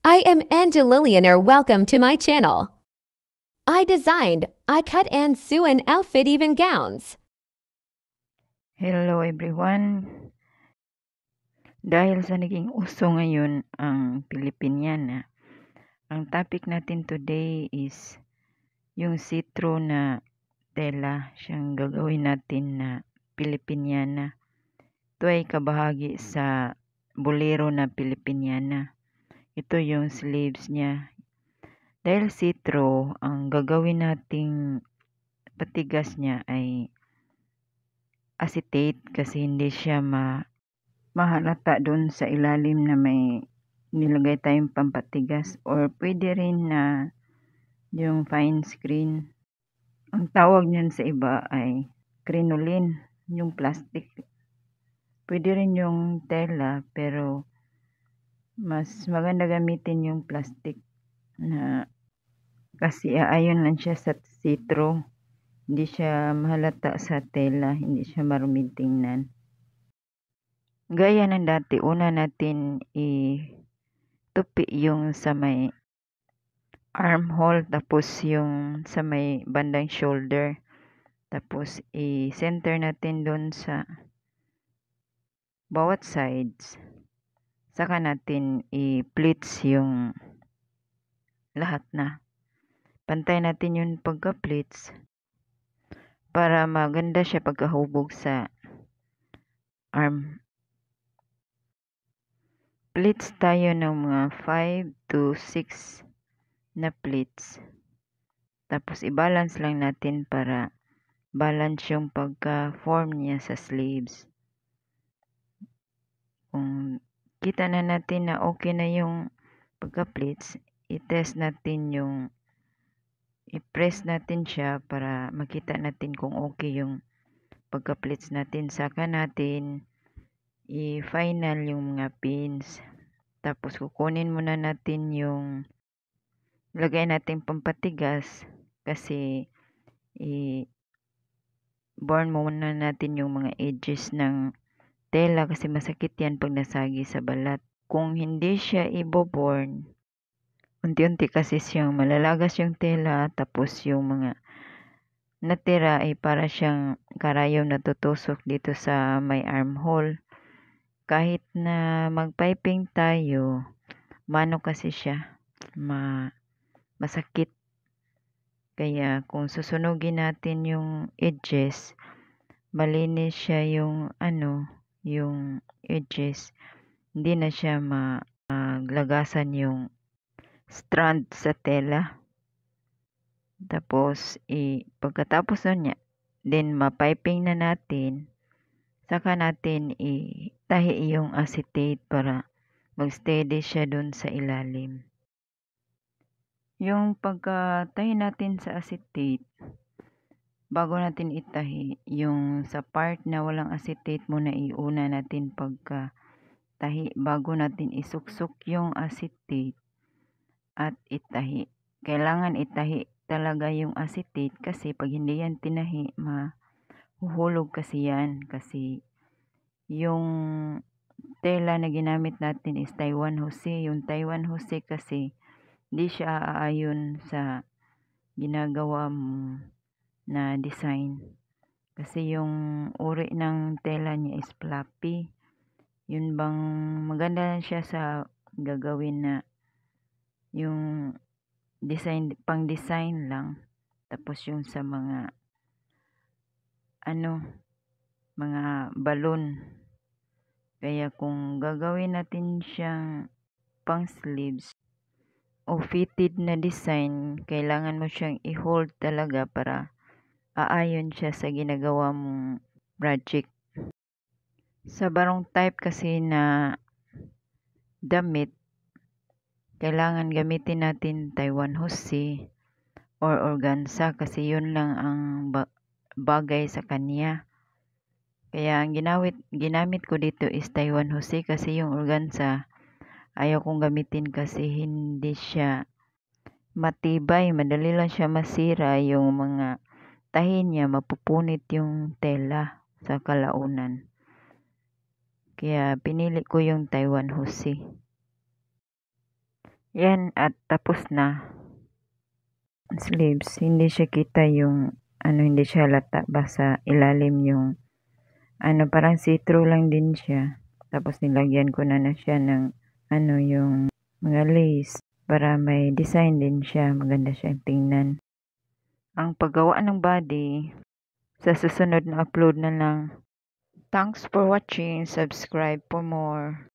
I am Angelillianer. Welcome to my channel. I cut, and sew and outfit even gowns. Hello everyone. Dahil sa naging uso ngayon ang Pilipiniana, ang topic natin today is yung see-through na tela. Siyang gagawin natin na Pilipiniana. Ito ay kabahagi sa bolero na Pilipiniana. Ito yung sleeves niya. Dahil see-through, ang gagawin nating patigas niya ay acetate kasi hindi siya mahalata doon sa ilalim na may nilagay tayong pampatigas, or pwede rin na yung fine screen. Ang tawag niyan sa iba ay crinoline, yung plastic. Pwede rin yung tela, pero mas maganda gamitin yung plastic na kasi aayon lang siya sa see-through. Hindi siya mahalata sa tela, hindi siya maruming tingnan. Gaya ng dati, una natin tupi yung sa may armhole, tapos yung sa may bandang shoulder, tapos i-center natin doon sa bawat sides, saka natin i-pleats yung lahat na. Pantay natin yung pagka-pleats para maganda siya pagkahubog sa arm. Pleats tayo ng mga 5 to 6 na pleats. Tapos i-balance lang natin para balance yung pagka-form niya sa sleeves. Kung kita na natin na okay na yung pagka-pleats, i-test natin i-press natin siya para makita natin kung okay yung pagka-pleats natin. Saka natin i-final yung mga pins. Tapos kukunin muna natin yung lagay natin pampatigas kasi i-burn muna natin yung mga edges ng tela kasi masakit yan pag nasagi sa balat. Kung hindi siya i-burn, unti-unti kasi siyang malalagas yung tela, tapos yung mga natira ay para siyang karayom na tutusok dito sa may armhole. Kahit na mag-piping tayo, mano kasi siya, masakit. Kaya kung susunugin natin yung edges, malinis siya yung yung edges, hindi na siya maglagasan yung strand sa tela. Tapos pagkatapos nun niya, then mapiping na natin, saka natin itahi yung acetate para mag-steady siya dun sa ilalim. Yung pagkatahi natin sa acetate, bago natin itahi, yung sa part na walang acetate muna iuna natin pagkatahi bago natin isuksok yung acetate at itahi. Kailangan itahi talaga yung acetate kasi pag hindi yan tinahi, mahuhulog kasi yan. Kasi yung tela na ginamit natin is Taiwan Jose. Yung Taiwan Jose kasi hindi siya aayon sa ginagawa mo na design. Kasi yung uri ng tela niya is floppy. Yun bang maganda siya sa gagawin na yung design, pang design lang. Tapos yung sa mga mga balon. Kaya kung gagawin natin siyang pang sleeves o fitted na design, kailangan mo siyang i-hold talaga para aayon siya sa ginagawa mong project. Sa barong type kasi na damit, kailangan gamitin natin Taiwan Jose or organza kasi yun lang ang bagay sa kanya. Kaya ang ginamit ko dito is Taiwan Jose kasi yung organza ayaw kong gamitin kasi hindi siya matibay, madali lang siya masira. Yung mga tahi niya, mapupunit yung tela sa kalaunan. Kaya pinili ko yung Taiwan Jose. Yan at tapos na. Sleeves, hindi siya kita yung hindi siya halata ba sa ilalim yung parang see-through lang din siya. Tapos nilagyan ko na siya ng yung mga lace para may design din siya. Maganda siyang tingnan. Ang paggawa ng body, sa susunod na upload na lang. Thanks for watching. Subscribe for more.